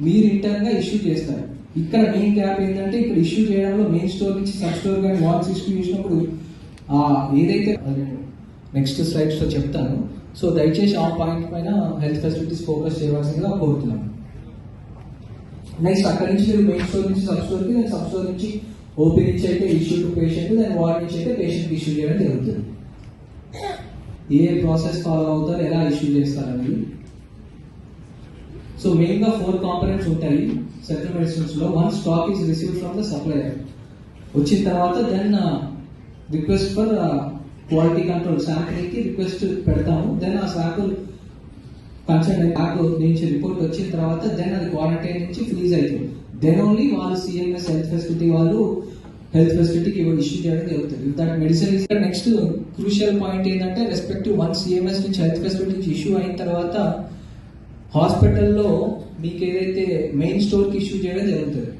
మీరు ఇంటర్న్ గా ఇష్యూ చేస్తారు. ఇక్కడ మెయిన్ గ్యాప్ ఏంటంటే ఇక్కడ ఇష్యూ చేయడంలో మెయిన్ స్టోర్ నుంచి సబ్ స్టోర్ కానీ వాల్స్ ఇష్యూ చేసినప్పుడు ఏదైతే నెక్స్ట్ స్లైడ్స్ లో చెప్తాను. సో దయచేసి ఆ పాయింట్ పైన హెల్త్ ఫెసిలిటీస్ ఫోకస్ చేయవలసిందిగా కోరుతున్నాను. నెక్స్ట్ అక్కడ నుంచి మీరు మెయిన్ స్టోర్ నుంచి సబ్ స్టోర్ కి, సబ్ స్టోర్ నుంచి ఓపీ నుంచి అయితే ఇష్యూ టు పేషెంట్, దాని వార్డ్ నుంచి అయితే పేషెంట్ ఇష్యూ చేయడం జరుగుతుంది. ఏ ప్రాసెస్ ఫాలో అవుతారు, ఎలా ఇష్యూ చేస్తారు అనేది. సో మెయిన్ గా 4 కాంపోనెంట్స్ ఉంటాయి సెంట్రల్ మెడిసిన్స్ లో. One, stock is received from the supplier. వచ్చిన తర్వాత then request for quality control sampling కి రిక్వెస్ట్ పెడతాము. దెన్ ఆ శాంపుల్ కన్సర్న్ ల్యాబ్ నుంచి రిపోర్ట్ వచ్చిన తర్వాత దెన్ అది క్వారంటైన్ నుంచి ఫ్రీజ్ అవుతుంది. దెన్ ఓన్లీ వాళ్ళు సిఎంఎస్ హెల్త్ ఫెసిలిటీ వాళ్ళు హెల్త్ ఫెసిలిటీకి ఇష్యూ చేయడం జరుగుతుంది. That medicine is next crucial point ఏంటంటే రెస్పెక్టివ్ వన్ సిఎంఎస్ నుంచి హెల్త్ ఫెసిలిటీ నుంచి ఇష్యూ అయిన తర్వాత హాస్పిటల్లో మీకు ఏదైతే మెయిన్ స్టోర్కి ఇష్యూ చేయడం జరుగుతుంది.